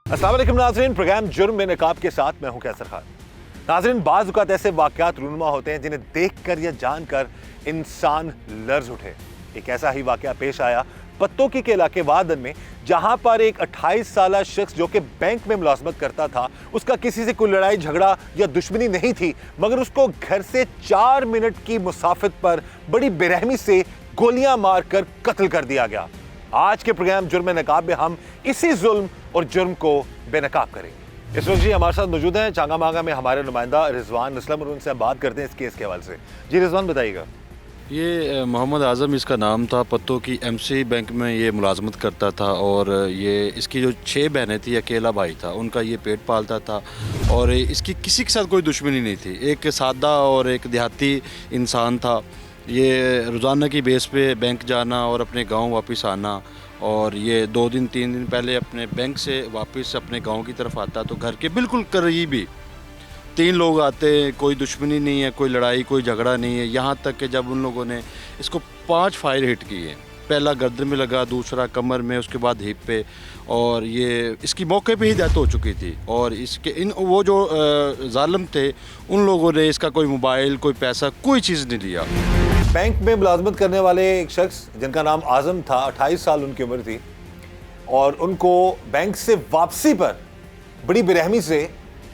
अस्सलाम वालेकुम नाज़रीन, प्रोग्राम जुर्म में नकाब के साथ मैं हूं कैसर खान। नाज़रीन, बाज़ औक़ात ऐसे वाक़यात रूनुमा होते हैं जिन्हें देखकर या जानकर इंसान लर्ज़ उठे। एक ऐसा ही वाक़या पेश आया पत्तोकी के इलाके वादन में, जहां पर एक 28 साला शख्स जो कि बैंक में मुलाजमत करता था, उसका किसी से कोई लड़ाई झगड़ा या दुश्मनी नहीं थी, मगर उसको घर से 4 मिनट की मुसाफित पर बड़ी बेरहमी से गोलियां मारकर कत्ल कर दिया गया। आज के प्रोग्राम जुर्म नकाब में हम इसी जुल्म और जुर्म को बेनकाब करेंगे। इस वक्त जी हमारे साथ मौजूद हैं चांगा मांगा में हमारे नुमाइंदा रिजवान असलम, और उनसे हम बात करते हैं इस केस के हवाले से। जी रिजवान, बताइएगा। ये मोहम्मद आज़म इसका नाम था। पत्तोकी एमसी बैंक में ये मुलाजमत करता था और ये इसकी जो 6 बहनें थी, अकेला भाई था, उनका ये पेट पालता था और इसकी किसी के साथ कोई दुश्मनी नहीं थी। एक सादा और एक देहाती इंसान था। ये रोज़ाना की बेस पे बैंक जाना और अपने गांव वापस आना, और ये 2 दिन 3 दिन पहले अपने बैंक से वापस अपने गांव की तरफ आता, तो घर के बिल्कुल करीब ही 3 लोग आते, कोई दुश्मनी नहीं है, कोई लड़ाई कोई झगड़ा नहीं है। यहाँ तक कि जब उन लोगों ने इसको 5 फायर हिट किए, पहला गर्दन में लगा, दूसरा कमर में, उसके बाद हिप पे, और ये इसकी मौके पे ही डेथ हो चुकी थी। और इसके वो जो जालिम थे, उन लोगों ने इसका कोई मोबाइल कोई पैसा कोई चीज़ नहीं लिया। बैंक में मुलाजमत करने वाले एक शख्स जिनका नाम आज़म था, 28 साल उनकी उम्र थी, और उनको बैंक से वापसी पर बड़ी बेरहमी से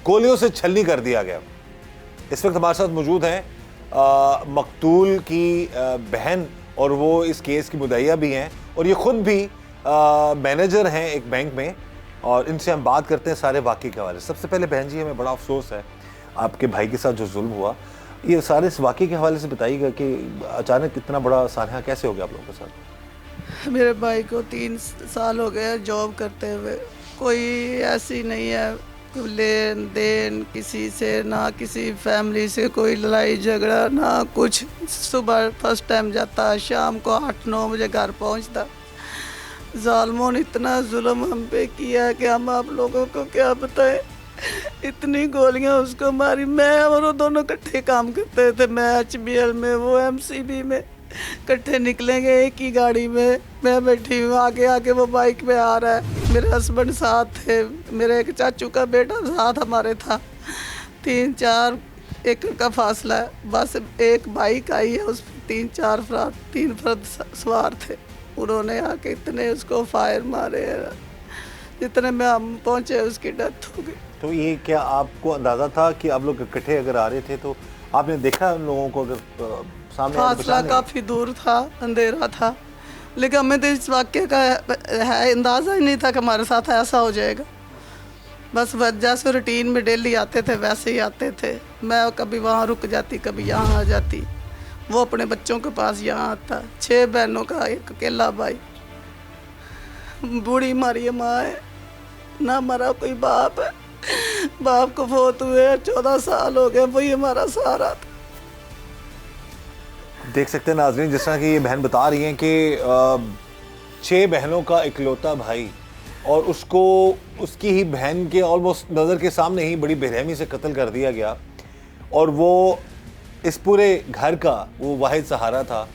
गोलियों से छलनी कर दिया गया। इस वक्त हमारे साथ मौजूद हैं मकतूल की बहन, और वो इस केस की मुद्दइया भी हैं, और ये ख़ुद भी मैनेजर हैं एक बैंक में, और इनसे हम बात करते हैं सारे वाक़े के हवाले। सबसे पहले बहन जी, हमें बड़ा अफसोस है आपके भाई के साथ जो जुल्म हुआ, ये सारे इस वाक़े के हवाले से बताइएगा कि अचानक इतना बड़ा सानहा कैसे हो गया आप लोगों के साथ? मेरे भाई को 3 साल हो गए जॉब करते हुए, कोई ऐसी नहीं है लेन देन किसी से, ना किसी फैमिली से कोई लड़ाई झगड़ा, ना कुछ। सुबह फर्स्ट टाइम जाता, शाम को 8-9 बजे घर पहुंचता। जालिमों ने इतना जुल्म हम पे किया कि हम आप लोगों को क्या बताएं। इतनी गोलियां उसको मारी। मैं और वो दोनों इकट्ठे काम करते थे, मैं HBL में, वो MCB में, इकट्ठे निकलेंगे एक ही गाड़ी में। मैं बैठी हूँ, आगे आगे वो बाइक पे आ रहा है, मेरे हस्बैंड साथ थे, मेरे एक चाचू का बेटा साथ हमारे था। 3-4 एकड़ का फासला है, बस एक बाइक आई है, उस पर 3 फर्द सवार थे। उन्होंने आके इतने उसको फायर मारे, जितने में हम पहुँचे उसकी डेथ हो गई। तो ये क्या आपको अंदाज़ा था कि आप लोग इकट्ठे अगर आ रहे थे तो आपने देखा उन लोगों को? अगर सामने फासला काफ़ी दूर था, अंधेरा था, लेकिन हमें तो इस वाक्य का है अंदाज़ा ही नहीं था कि हमारे साथ ऐसा हो जाएगा। बस जैसे रूटीन में डेली आते थे वैसे ही आते थे। मैं कभी वहाँ रुक जाती, कभी यहाँ आ जाती। वो अपने बच्चों के पास यहाँ आता। 6 बहनों का एक अकेला भाई, बूढ़ी हमारी माँ है, ना हमारा कोई बाप है। बाप को फौत हुए 14 साल हो गए, वही हमारा सहारा था। देख सकते हैं नाज़रीन, जिस तरह की ये बहन बता रही हैं कि 6 बहनों का इकलौता भाई, और उसको उसकी ही बहन के ऑलमोस्ट नज़र के सामने ही बड़ी बेरहमी से कत्ल कर दिया गया, और वो इस पूरे घर का वो वाहिद सहारा था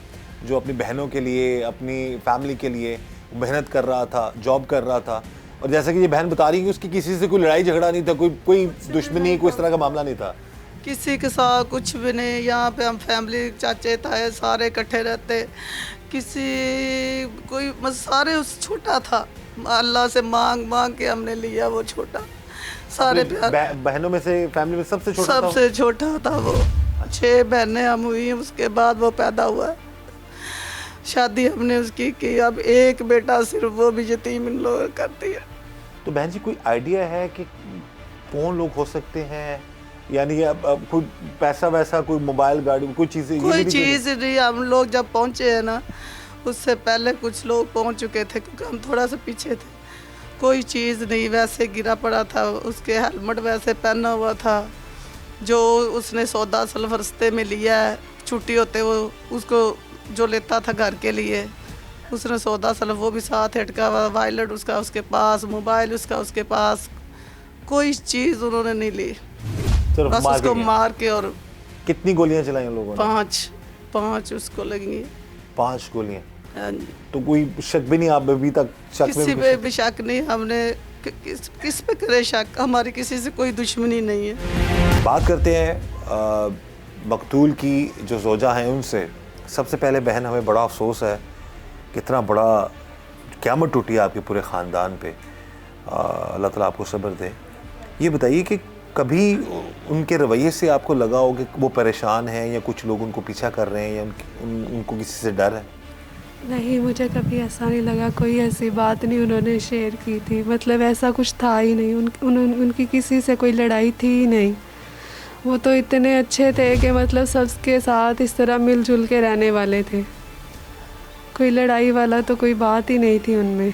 जो अपनी बहनों के लिए, अपनी फैमिली के लिए मेहनत कर रहा था, जॉब कर रहा था। और जैसा कि ये बहन बता रही है कि उसकी किसी से कोई लड़ाई झगड़ा नहीं था, कोई दुश्मनी, कोई इस तरह का मामला नहीं था किसी के साथ, कुछ भी नहीं। यहाँ पे हम फैमिली, चाचे ताए सारे इकट्ठे रहते। किसी कोई सारे उस छोटा था, अल्लाह से मांग मांग के हमने लिया वो छोटा। सारे बहनों में से फैमिली में सबसे छोटा था वो। 6 बहनें हम हुई, उसके बाद वो पैदा हुआ। शादी हमने उसकी की। अब एक बेटा सिर्फ, वो भी यतीम इन लोग करती है। तो बहन जी, कोई आइडिया है कि कौन लोग हो सकते हैं? यानी अब कोई पैसा वैसा, कोई मोबाइल, गाड़ी, कोई चीज़ नहीं। हम लोग जब पहुँचे हैं ना, उससे पहले कुछ लोग पहुँच चुके थे, क्योंकि हम थोड़ा सा पीछे थे। कोई चीज़ नहीं, वैसे गिरा पड़ा था। उसके हेलमेट वैसे पहना हुआ था, जो उसने सौदा सल्फ रस्ते में लिया है, छुट्टी होते वो उसको जो लेता था घर के लिए, उसने सौदा सल्फ वो भी साथ हटका हुआ। वायलेट उसका उसके पास, मोबाइल उसका उसके पास, कोई चीज़ उन्होंने नहीं ली। सिर्फ बस मार उसको के गए। मार के, और कितनी गोलियां चलाई उन लोगों ने? पांच उसको लगी। 5 गोलियां। हाँ जी। तो कोई शक भी नहीं आप अभी तक? शक में किसी भी पे भी शक नहीं, हमने किस पे करे शक? हमारी किसी से कोई दुश्मनी नहीं है। बात करते हैं मकतूल की जो ज़ौजा हैं उनसे। सबसे पहले बहन, हमें बड़ा अफसोस है, कितना बड़ा क़यामत टूटी है आपके पूरे ख़ानदान पे। अल्लाह ताला आपको सब्र दे। ये बताइए कि कभी उनके रवैये से आपको लगा हो कि वो परेशान हैं या कुछ लोग उनको पीछा कर रहे हैं या उनको किसी से डर है? नहीं, मुझे कभी ऐसा नहीं लगा, कोई ऐसी बात नहीं उन्होंने शेयर की थी, मतलब ऐसा कुछ था ही नहीं। उनकी किसी से कोई लड़ाई थी ही नहीं। वो तो इतने अच्छे थे कि मतलब सबके साथ इस तरह मिलजुल के रहने वाले थे। कोई लड़ाई वाला तो कोई बात ही नहीं थी उनमें।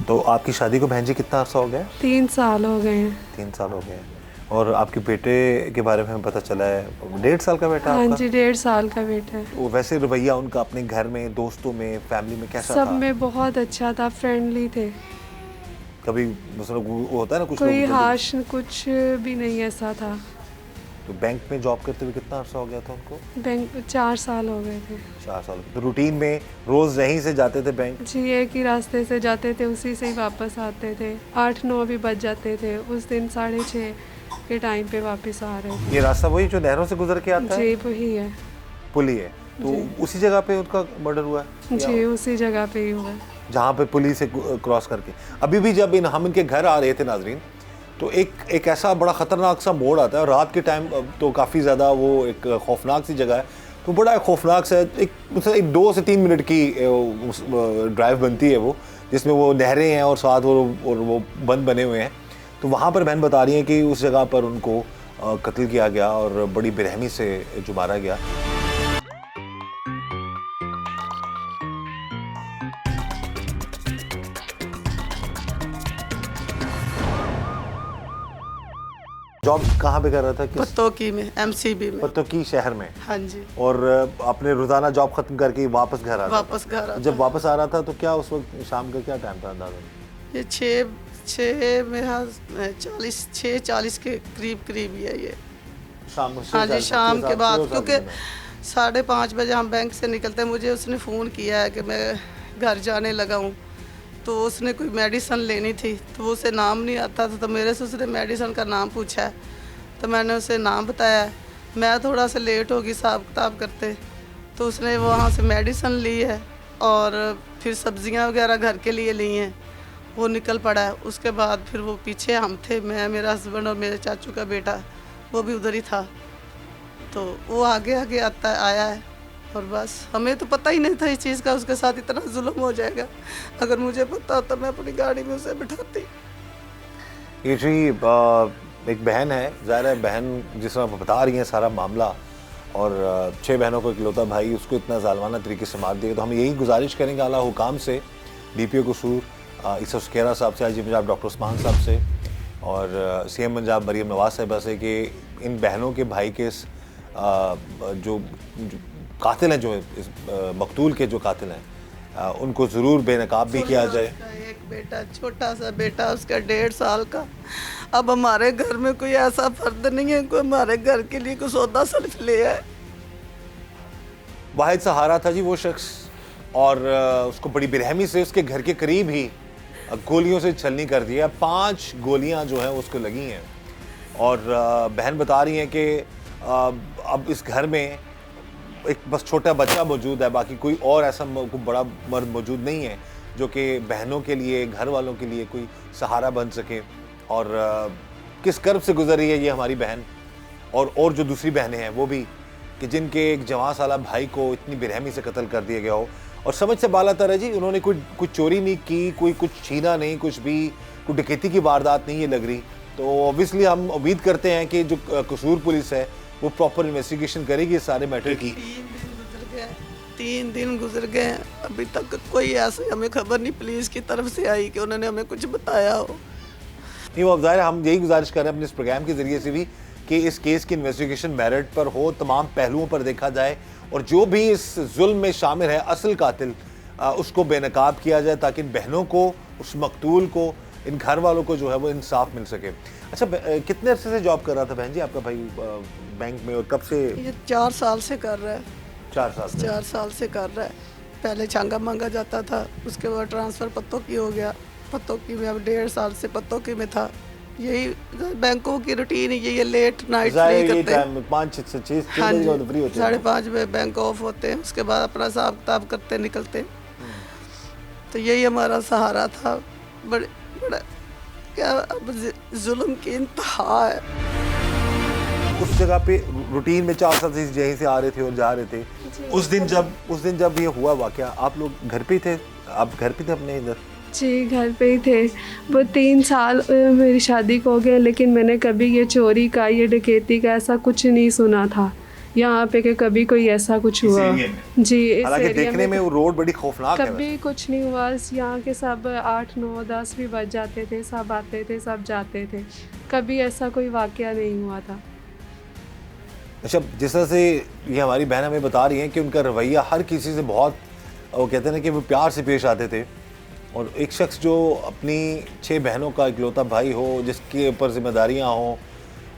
तो आपकी शादी को बहन जी कितना अर्सा हो गया? 3 साल हो गए हैं। 3 साल हो गए हैं। और आपके बेटे के बारे में हमें पता चला है 1.5 साल का बेटा हाँ आपका? जी, 1.5 साल का बेटा है। वो वैसे रवैया उनका अपने घर में, दोस्तों में, फैमिली में कैसा सब था? में बहुत अच्छा था, फ्रेंडली थे। कभी मतलब वो होता है ना कुछ कोई लोग हाश कुछ भी नहीं ऐसा था। तो बैंक में जॉब करते हुए कितना अर्सा हो गया था उनको? बैंक 4 साल हो गए थे। 4 साल। तो रूटीन में रोज यहीं से जाते थे बैंक? जी, एक ही रास्ते से जाते थे, उसी से ही वापस आते थे। 8-9 भी बज जाते थे। उस दिन 6:30 के टाइम पे वापस आ रहे थे। ये रास्ता वही जो नहरों से गुजर के आता है? जी, वही है। पुली है। तो उसी जगह पे उनका मर्डर हुआ है? जी, उसी जगह पे ही हुआ। जहाँ पे पुलिस से क्रॉस करके। अभी भी जब हम इनके घर आ रहे थे नाजरीन, तो एक ऐसा बड़ा ख़तरनाक सा मोड़ आता है। रात के टाइम तो काफ़ी ज़्यादा वो एक खौफनाक सी जगह है, तो बड़ा खौफनाक सा एक 2 से 3 मिनट की ड्राइव बनती है वो, जिसमें वो नहरें हैं और साथ वो बंद बने हुए हैं। तो वहाँ पर बहन बता रही हैं कि उस जगह पर उनको कत्ल किया गया और बड़ी बेरहमी से जो मारा गया। जॉब कहाँ पे कर रहा था? पत्तोकी में, MCB में। पत्तोकी शहर में? हाँ जी। और अपने रोजाना जॉब खत्म करके वापस घर आ रहा वापस घर आता। जब वापस आ रहा था तो क्या उस वक्त शाम का क्या टाइम था अंदाज़ा? ये 6 में 6:40 के करीब ही है ये। शाम को? हाँ जी, शाम के बाद, क्योंकि 5:30 बजे हम बैंक से निकलते हैं। मुझे उसने फ़ोन किया है कि मैं घर जाने लगा हूँ, तो उसने कोई मेडिसिन लेनी थी, तो वो उसे नाम नहीं आता था, तो मेरे से उसने मेडिसिन का नाम पूछा है, तो मैंने उसे नाम बताया। मैं थोड़ा सा लेट होगी हिसाब किताब करते, तो उसने वहाँ से मेडिसिन ली है और फिर सब्जियाँ वगैरह घर के लिए ली हैं, वो निकल पड़ा है। उसके बाद फिर वो पीछे हम थे, मैं, मेरा हस्बैंड और मेरे चाचू का बेटा, वो भी उधर ही था। तो वो आगे आया है, और बस हमें तो पता ही नहीं था इस चीज़ का, उसके साथ इतना जुल्म हो जाएगा। अगर मुझे पता होता मैं अपनी गाड़ी में उसे बिठाती। ये जी एक बहन है, ज़ाहिर है बहन जिस तरह बता रही हैं सारा मामला, और 6 बहनों को इकलौता भाई, उसको इतना ज़ालमाना तरीके से मार दिया। तो हम यही गुजारिश करेंगे आला हुकाम से, DPO कसूर ईसा सुकेरा साहब से, IG पंजाब डॉक्टर उस्मान साहब से, और CM पंजाब मरीम नवाज साहिबा से कि इन बहनों के भाई के जो कातिल हैं, जो इस मकतूल के जो कातिल हैं, उनको ज़रूर बेनकाब भी किया जाए। एक बेटा, छोटा सा बेटा उसका 1.5 साल का। अब हमारे घर में कोई ऐसा फर्द नहीं है, कोई हमारे घर के लिए कोई सौदा सिर्फ ले आए। वाहिद सहारा था जी वो शख्स, और उसको बड़ी बेरहमी से उसके घर के करीब ही गोलियों से छलनी कर दिया। 5 गोलियां जो हैं उसको लगी हैं, और बहन बता रही हैं कि अब इस घर में एक बस छोटा बच्चा मौजूद है, बाकी कोई और ऐसा कोई बड़ा मर्द मौजूद नहीं है जो कि बहनों के लिए, घर वालों के लिए कोई सहारा बन सके। और किस कर्ब से गुजर रही है ये हमारी बहन, और जो दूसरी बहनें हैं वो भी, कि जिनके एक जवान साला भाई को इतनी बेरहमी से कत्ल कर दिया गया हो। और समझ से बालातर है जी, उन्होंने कोई चोरी नहीं की, कोई कुछ छीना नहीं, कुछ भी कोई डकैती की वारदात नहीं ये लग रही। तो ऑब्वियसली हम उम्मीद करते हैं कि जो कसूर पुलिस है वो प्रॉपर इन्वेस्टिगेशन करेगी इस सारे मैटर की। 3 दिन गुजर गए, अभी तक कोई ऐसे हमें खबर नहीं पुलिस की तरफ से आई कि उन्होंने हमें कुछ बताया हो। नहीं, वो ज़ाहिर हम यही गुजारिश कर रहे हैं अपने इस प्रोग्राम के ज़रिए से भी कि इस केस की इन्वेस्टिगेशन मेरिट पर हो, तमाम पहलुओं पर देखा जाए, और जो भी इस जुल्म में शामिल है असल कातिल उसको बेनकाब किया जाए, ताकि बहनों को, उस मकतूल को इन घर वालों को जो है वो इंसाफ मिल सके। अच्छा, कितने अरसे से जॉब कर रहा था बहन जी आपका भाई बैंक में, और कब से? ये 4 साल से कर रहा है। 4 साल से। 4 साल से कर रहा है। पहले छांगा मांगा जाता था, उसके बाद ट्रांसफ़र पत्तों की हो गया। पत्तों की में अब 1.5 साल से पत्तों की में था। यही बैंकों की रूटीन यही है, लेट नाइट नहीं करते। 5 6 हाँ बजे जी, फ्री होते हैं। 5:30 बजे बैंक ऑफ होते हैं, उसके बाद अपना हिसाब किताब करते निकलते। तो यही हमारा सहारा था। बड़ा क्या अब जुल्म की इंतहा है। उस जगह पे रूटीन में 4 साल से यहीं से आ रहे थे और जा रहे थे। उस दिन जब ये हुआ वाकया, आप लोग घर पे थे? आप घर पे थे अपने इधर? जी, घर पे ही थे। वो 3 साल मेरी शादी को हो गए, लेकिन मैंने कभी ये चोरी का, ये डकैती का ऐसा कुछ नहीं सुना था यहाँ पे कि कभी कोई ऐसा कुछ हुआ। जी, इस हालांकि एरिया देखने में में वो रोड बड़ी खौफनाक है। कभी कुछ नहीं हुआ। यहाँ के सब 8 9 10 भी बज जाते थे, सब आते थे, सब जाते थे। कभी ऐसा कोई वाकया नहीं हुआ था। अच्छा, जिस तरह से ये हमारी बहन हमें बता रही हैं कि उनका रवैया हर किसी से बहुत, वो कहते हैं ना कि वो प्यार से पेश आते थे, और एक शख्स जो अपनी 6 बहनों का इकलौता भाई हो, जिसके ऊपर जिम्मेदारियां हों,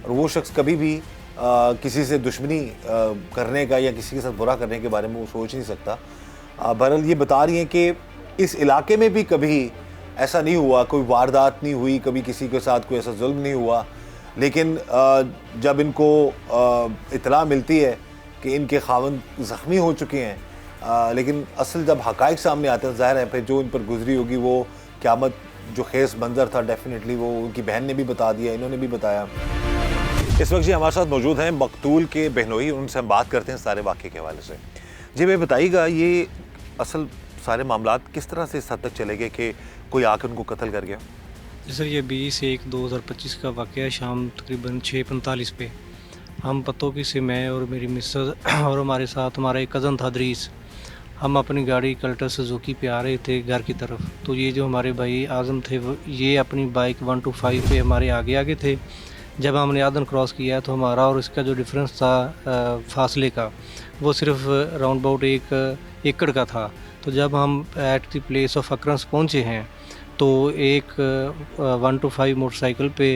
और वो शख्स कभी भी किसी से दुश्मनी करने का या किसी के साथ बुरा करने के बारे में वो सोच नहीं सकता। बहरहाल ये बता रही हैं कि इस इलाके में भी कभी ऐसा नहीं हुआ, कोई वारदात नहीं हुई, कभी किसी के साथ कोई ऐसा जुल्म नहीं हुआ, लेकिन जब इनको इतला मिलती है कि इनके खावंद ज़ख्मी हो चुके हैं, लेकिन असल जब हक़ाइक़ सामने आते हैं, ज़ाहिर है फिर जो इन पर गुजरी होगी वो क़यामत जो खेस मंज़र था, डेफिनेटली वो उनकी बहन ने भी बता दिया, इन्होंने भी बताया। इस वक्त जी हमारे साथ मौजूद हैं मकतूल के बहनोई, उनसे हम बात करते हैं सारे वाक़े के हवाले से। जी भाई बताइएगा, ये असल सारे मामलात किस तरह से इस हद तक चले गए कि कोई आकर उनको कत्ल कर गया? जी सर, ये 20/1/2025 का वाक़या शाम तकरीबन 6:45 पे हम पतोकी से, मैं और मेरी मिसेस और हमारे साथ हमारा एक कज़न था दरीस, हम अपनी गाड़ी कल्टर सुजुकी पे आ रहे थे घर की तरफ। तो ये जो हमारे भाई आज़म थे ये अपनी बाइक 125 पे हमारे आगे आगे थे। जब हमने आदन क्रॉस किया तो हमारा और इसका जो डिफरेंस था फासले का, वो सिर्फ राउंड अबाउट 1 एकड़ का था। तो जब हम एट द प्लेस ऑफ अक्रंस पहुँचे हैं तो एक 125 मोटरसाइकिल पे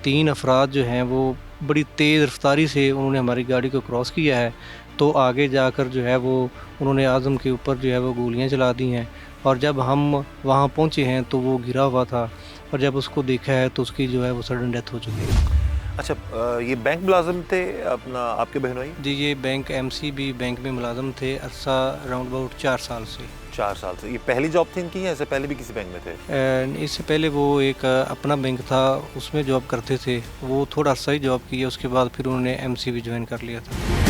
3 अफराद जो हैं वो बड़ी तेज़ रफ्तारी से उन्होंने हमारी गाड़ी को क्रॉस किया है। तो आगे जाकर जो है वो उन्होंने आज़म के ऊपर जो है वो गोलियां चला दी हैं, और जब हम वहाँ पहुँचे हैं तो वो गिरा हुआ था, और जब उसको देखा है तो उसकी जो है वो सडन डेथ हो चुकी है। अच्छा, ये बैंक मुलाजिम थे अपना आपके बहनोई? जी, ये बैंक MCB बैंक में मुलाजम थे अरसा राउंड अबाउट 4 साल से। 4 साल से। ये पहली जॉब थी इनकी या इससे पहले भी किसी बैंक में थे? इससे पहले वो एक अपना बैंक था उसमें जॉब करते थे, वो थोड़ा सा ही जॉब किया, उसके बाद फिर उन्होंने MCB ज्वाइन कर लिया था।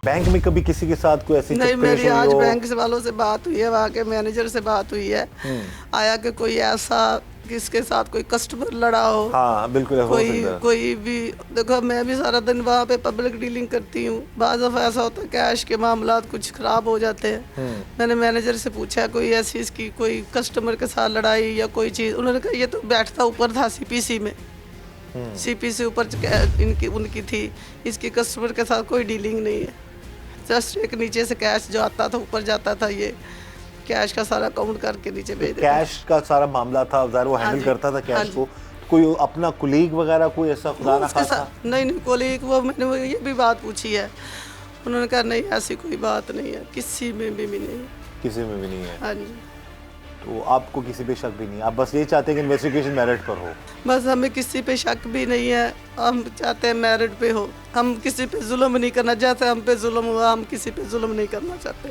बैंक में कभी किसी के साथ कोई ऐसी नहीं, चुप्पी मेरी सुनी आज हो? बैंक से वालों से बात हुई है, वहाँ के मैनेजर से बात हुई है। आया कि कोई ऐसा किसके साथ कोई कस्टमर लड़ा हो। हाँ बिल्कुल हो सकता है। कोई भी देखो, मैं भी सारा दिन वहाँ पे पब्लिक डीलिंग करती हूँ। बाज़ दफ़ा ऐसा होता है कैश के मामलात कुछ ख़राब हो जाते हैं। मैंने मैनेजर से पूछा कोई ऐसी इसकी कोई कस्टमर के साथ लड़ाई या कोई चीज़, उन्होंने कहा ये तो बैठता ऊपर था CPC में, CPC ऊपर उनकी थी, इसकी कस्टमर के साथ कोई डीलिंग नहीं है। जस्ट एक नीचे से कैश जो आता था ऊपर जाता था, ये कैश का सारा काउंट करके नीचे भेज देता। कैश का सारा मामला था, ज़ाहिर वो हैंडल करता था कैश को। कोई अपना कुलीग वगैरह कोई ऐसा खुदा ना खासा? नहीं, कोलीग वो मैंने वो ये भी बात पूछी है, उन्होंने कहा नहीं ऐसी कोई बात नहीं है, किसी में भी नहीं है। किसी में भी नहीं है? हाँ जी। तो आपको किसी पे शक भी नहीं, आप बस ये चाहते हैं कि इन्वेस्टिगेशन मेरिट पर हो? बस हमें किसी पे शक भी नहीं है, हम चाहते हैं मेरिट पे हो। हम किसी पे जुल्म नहीं करना, जैसे हम पे जुल्म हुआ हम किसी पे जुल्म नहीं करना चाहते।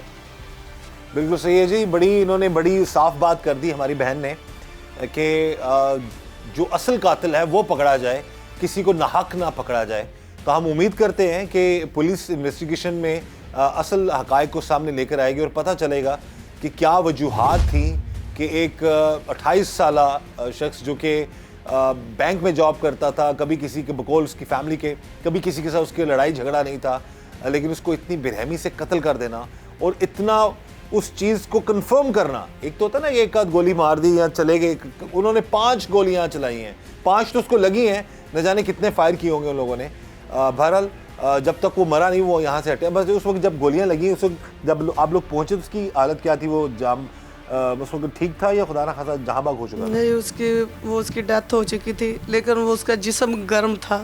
बिल्कुल सही है जी। इन्होंने बड़ी साफ बात कर दी हमारी बहन ने कि जो असल कातिल है वो पकड़ा जाए, किसी को नाहक ना पकड़ा जाए। तो हम उम्मीद करते हैं कि पुलिस इन्वेस्टिगेशन में असल हक़ाइक़ को सामने लेकर आएगी और पता चलेगा कि क्या वजूहात थी कि एक 28 साला शख्स जो कि बैंक में जॉब करता था, कभी किसी के बकौल उसकी फैमिली के, कभी किसी के साथ उसकी लड़ाई झगड़ा नहीं था, लेकिन उसको इतनी बेरहमी से कत्ल कर देना और इतना उस चीज़ को कंफर्म करना। एक तो होता है ना एक आध गोली मार दी या चले गए, उन्होंने 5 गोलियां चलाई हैं, 5 तो उसको लगी हैं, न जाने कितने फायर किए होंगे उन लोगों ने। बहरहाल जब तक वो मरा नहीं वो यहाँ से हटे। बस उस वक्त जब गोलियां लगी उस वक्त जब आप लोग पहुंचे तो उसकी हालत क्या थी? वो जाम उस वक्त ठीक था या खुदा ना खासा जहाँ भाग हो चुका था? नहीं, उसकी डेथ हो चुकी थी, लेकिन वो उसका जिस्म गर्म था,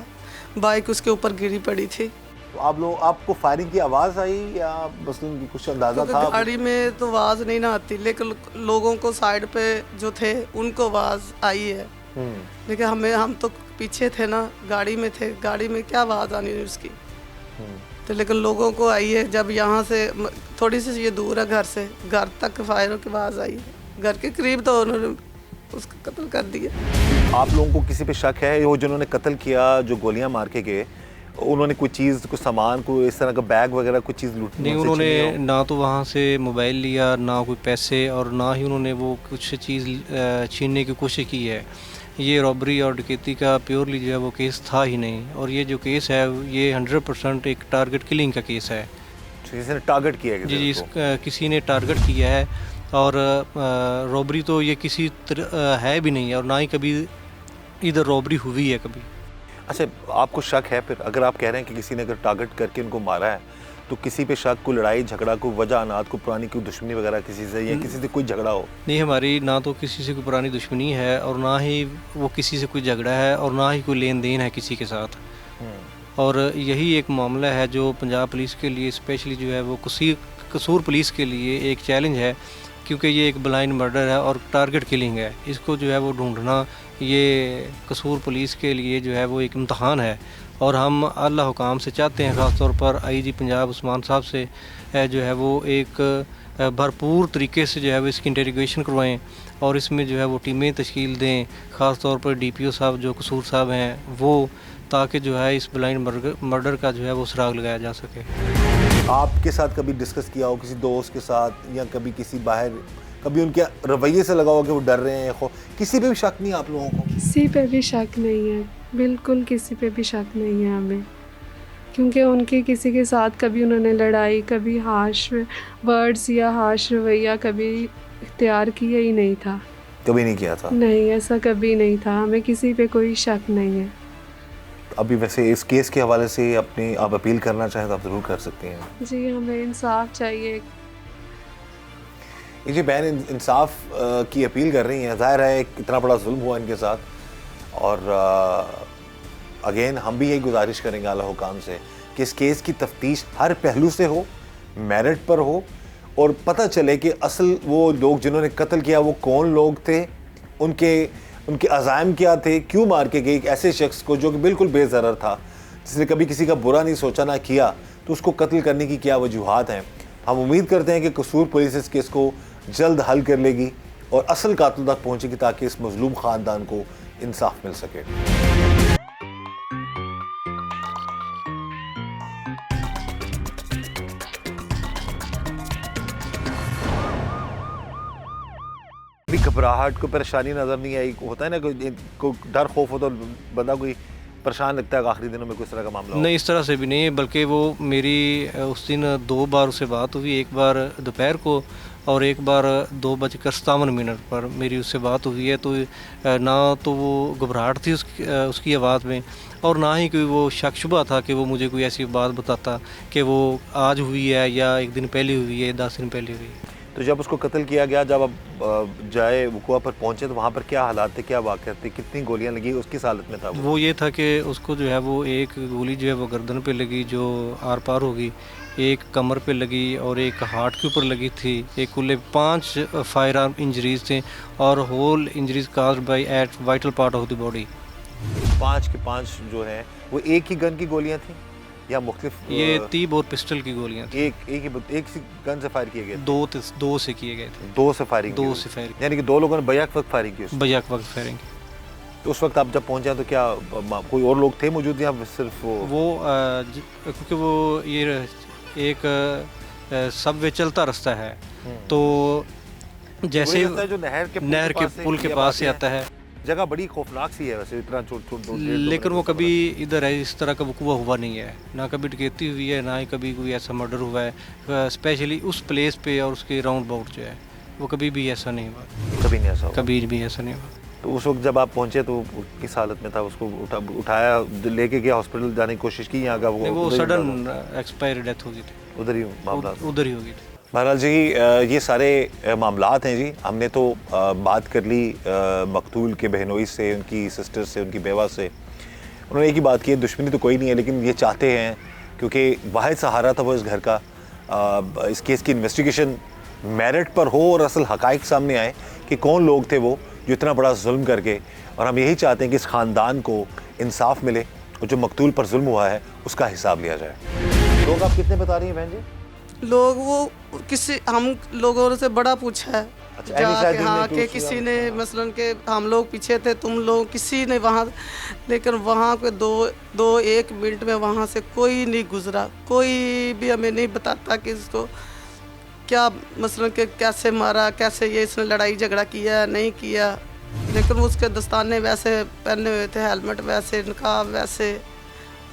बाइक उसके ऊपर गिरी पड़ी थी। तो आपको फायरिंग की आवाज़ आई या बस उनकी कुछ अंदाज़ा क्योंकि था? गाड़ी में तो आवाज़ नहीं ना आती, लेकिन लोगों को साइड पे जो थे उनको आवाज़ आई है। लेकिन हम तो पीछे थे ना, गाड़ी में थे, गाड़ी में क्या आवाज़ आनी है उसकी। तो लेकिन लोगों को आई है, जब यहाँ से थोड़ी सी ये दूर है घर से, घर तक फायरों की आवाज़ आई है, घर के करीब, तो उन्होंने उसका कत्ल कर दिया। आप लोगों को किसी पे शक है? वो जिन्होंने कत्ल किया, जो गोलियां मार के गए, उन्होंने कोई चीज़, कोई सामान, कोई इस तरह का बैग वगैरह कुछ चीज़ लूटी? नहीं, उन्होंने ना तो वहाँ से मोबाइल लिया, ना कोई पैसे, और ना ही उन्होंने वो कुछ चीज़ छीनने की कोशिश की है। ये रॉबरी और डकैती का प्योरली जो है वो केस था ही नहीं, और ये जो केस है ये 100% एक टारगेट किलिंग का केस है। किसी ने टारगेट किया है? जी, किसी ने टारगेट किया है, और रॉबरी तो ये किसी है भी नहीं है, और ना ही कभी इधर रॉबरी हुई है कभी। अच्छा, आपको शक है फिर? अगर आप कह रहे हैं कि किसी ने अगर टारगेट करके उनको मारा है, तो किसी पे शक, कोई लड़ाई झगड़ा, कोई वजह अनाथ, कोई पुरानी कोई दुश्मनी वगैरह किसी से, या किसी से कोई झगड़ा हो? नहीं, हमारी ना तो किसी से कोई पुरानी दुश्मनी है, और ना ही वो किसी से कोई झगड़ा है, और ना ही कोई लेन देन है किसी के साथ। और यही एक मामला है जो पंजाब पुलिस के लिए स्पेशली जो है वो कसूर पुलिस के लिए एक चैलेंज है, क्योंकि ये एक ब्लाइंड मर्डर है और टारगेट किलिंग है। इसको जो है वो ढूंढना ये कसूर पुलिस के लिए जो है वो एक इम्तहान है, और हम अल्लाह हुकाम से चाहते हैं, ख़ास तौर पर आईजी पंजाब उस्मान साहब से जो है वो एक भरपूर तरीके से जो है वो इसकी इंटेरोगेशन करवाएं, और इसमें जो है वो टीमें तश्कील दें, ख़ास तौर पर DPO साहब जो कसूर साहब हैं वो, ताकि जो है इस ब्लाइंड मर्डर का जो है वो सुराग लगाया जा सके। आपके साथ कभी डिस्कस किया हो किसी दोस्त के साथ, या कभी किसी बाहर, कभी उनके रवैये से लगा हो कि वो डर रहे हैं? किसी पे भी शक नहीं आप लोगों को? किसी पे भी शक नहीं है, बिल्कुल किसी पे भी शक नहीं है हमें, क्योंकि उनके किसी के साथ कभी उन्होंने लड़ाई, कभी हाश वर्ड्स या हाश रवैया कभी इख्तियार किया ही नहीं था। कभी नहीं किया था? नहीं, ऐसा कभी नहीं था, हमें किसी पे कोई शक नहीं है। अभी वैसे इस केस के हवाले से अपनी आप अपील करना चाहें तो आप ज़रूर कर सकती हैं। जी, हमें इंसाफ चाहिए। ये जी बहन इंसाफ की अपील कर रही हैं। ज़ाहिर है इतना बड़ा जुल्म हुआ इनके साथ, और अगेन हम भी यही गुजारिश करेंगे आला हुकाम से कि इस केस की तफ्तीश हर पहलू से हो, मेरिट पर हो, और पता चले कि असल वो लोग जिन्होंने कत्ल किया वो कौन लोग थे, उनके अज़ाइम क्या थे, क्यों मार के गए एक ऐसे शख्स को जो कि बिल्कुल बेज़रर था, जिसने कभी किसी का बुरा नहीं सोचा ना किया, तो उसको कत्ल करने की क्या वजूहात हैं। हम उम्मीद करते हैं कि कसूर पुलिस इस केस को जल्द हल कर लेगी और असल कातिल तक पहुंचेगी, ताकि इस मजलूम ख़ानदान को इंसाफ मिल सके। भी घबराहट को परेशानी नज़र नहीं आई? होता है ना कोई डर खौफ हो तो बंदा कोई परेशान लगता है आखिरी दिनों में, कोई तरह का मामला हो? नहीं, इस तरह से भी नहीं है, बल्कि वो मेरी उस दिन 2 बार उससे बात हुई, एक बार दोपहर को और एक बार 2:57 पर मेरी उससे बात हुई है। तो ना तो वो घबराहट थी उसकी आवाज़ में, और ना ही कोई वो शक शुबा था कि वो मुझे कोई ऐसी बात बताता कि वो आज हुई है या एक दिन पहले हुई है, 10 दिन पहले हुई है। तो जब उसको कत्ल किया गया, जब आप जाए वक़ुआ पर पहुंचे, तो वहाँ पर क्या हालात थे, क्या वाक़यात थे, कितनी गोलियां लगी, उसकी हालत में था वो ये था कि उसको जो है वो एक गोली जो है वो गर्दन पे लगी जो आर पार होगी, एक कमर पे लगी और एक हार्ट के ऊपर लगी थी। एक कुल 5 फायर आर्म इंजरीज थे, और whole injuries caused by at vital part of the body. 5 के 5 जो हैं वो एक ही गन की गोलियां थी या मुख्तलिफ? ये 30 बोर पिस्टल की गोलियां थी। एक सी गन से फायर किए गए? 2 से किए गए थे। 2 से फायरिंग? 2 से फायरिंग, यानी कि 2 लोगों ने बैक वक्त फायरिंग की? बैक वक्त फायरिंग। तो उस वक्त आप जब पहुंचे तो क्या कोई और लोग थे मौजूद या सिर्फ वो क्योंकि वो ये एक सबवे चलता रास्ता है, तो जैसे जो नहर के पुल के पास से आता है, जगह बड़ी खौफनाक सी है वैसे, इतना छोट लेकिन वो कभी इधर है इस तरह का वक़ुआ हुआ नहीं है, ना कभी डकैती हुई है, ना ही कभी कोई ऐसा मर्डर हुआ है स्पेशली उस प्लेस पे और उसके राउंड अबाउट जो है, वो कभी भी ऐसा नहीं हुआ। कभी नहीं ऐसा हुआ? कभी भी ऐसा नहीं हुआ। तो उस वक्त जब आप पहुंचे तो किस हालत में था? उसको उठाया, लेके गया हॉस्पिटल जाने की कोशिश की? यहाँ का नहीं, वो उधर ही सडन एक्सपायर डेथ हो गई थी, उधर ही मामला? उधर ही हो गई थी। बहरहाल जी, ये सारे मामलात हैं जी। हमने तो बात कर ली मकतूल के बहनोई से, उनकी सिस्टर से, उनकी बेवा से। उन्होंने एक ही बात की है, दुश्मनी तो कोई नहीं है, लेकिन ये चाहते हैं क्योंकि वाहिद सहारा था वो इस घर का, इस केस की इन्वेस्टिगेशन मेरिट पर हो और असल हकाइक सामने आए कि कौन लोग थे वो जो इतना बड़ा जुल्म करके, और हम यही चाहते हैं कि इस ख़ानदान को इंसाफ मिले और जो मकतूल पर जुल्म हुआ है उसका हिसाब लिया जाए। लोग आप कितने बता रही हैं बहन जी? लोग वो किसी हम लोगों से बड़ा पूछा है अच्छा, अहली जाके, शादी में हाँ, तो कि उससे किसी ने मसलन के हम लोग पीछे थे, तुम लोग किसी ने वहाँ, लेकिन वहाँ पे दो एक मिनट में वहाँ से कोई नहीं गुजरा, कोई भी हमें नहीं बताता कि इसको क्या मसलन के कैसे मारा, कैसे ये इसने लड़ाई झगड़ा किया नहीं किया। लेकिन उसके दस्ताने वैसे पहने हुए थे, हेलमेट वैसे, नकाब वैसे,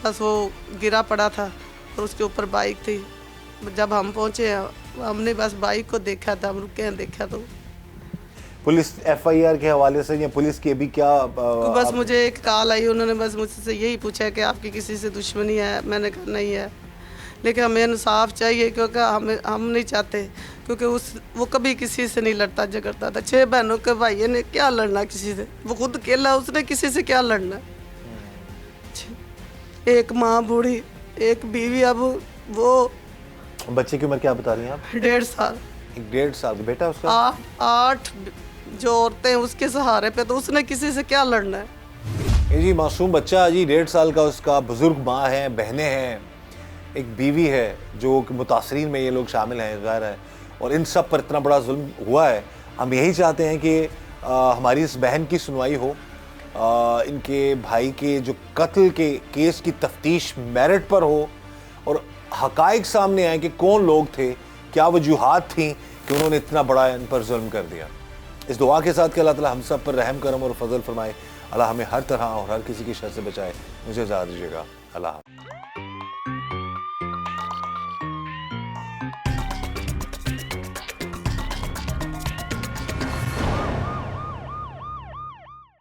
बस वो गिरा पड़ा था और उसके ऊपर बाइक थी। जब हम पहुँचे हमने बस बाइक को देखा था, हम रुके हैं, देखा तो पुलिस FIR के हवाले से या पुलिस की अभी क्या तो बस मुझे एक कॉल आई, उन्होंने बस मुझसे यही पूछा कि आपकी किसी से दुश्मनी है? मैंने कहा नहीं है, लेकिन हमें इंसाफ चाहिए क्योंकि हम नहीं चाहते, क्योंकि वो कभी किसी से नहीं लड़ता झगड़ता था। 6 बहनों के भाई ने क्या लड़ना किसी से, वो खुद अकेला, उसने किसी से क्या लड़ना। एक माँ बूढ़ी, एक बीवी, अब वो बच्चे की उम्र क्या बता रही हैं आप? 1.5 साल। 1.5 साल का बेटा उसका? 8 जो औरतें हैं उसके सहारे पे, तो उसने किसी से क्या लड़ना है। ये जी मासूम बच्चा जी, 1.5 साल का, उसका बुजुर्ग माँ है, बहनें हैं, एक बीवी है जो कि मुतासरीन में ये लोग शामिल हैं, ज़ाहिर है, और इन सब पर इतना बड़ा जुल्म हुआ है। हम यही चाहते हैं कि हमारी इस बहन की सुनवाई हो, इनके भाई के जो कत्ल के केस की तफ्तीश मेरिट पर हो और हकाइक सामने आए कि कौन लोग थे, क्या वजूहात थी कि उन्होंने इतना बड़ा इन पर जुल्म कर दिया। इस दुआ के साथ कि अल्लाह ताला हम सब पर रहम करम और फजल फरमाए। अल्लाह हमें हर तरह और हर किसी की शर से बचाए। मुझे इजाज़त दीजिएगा। अल्लाह।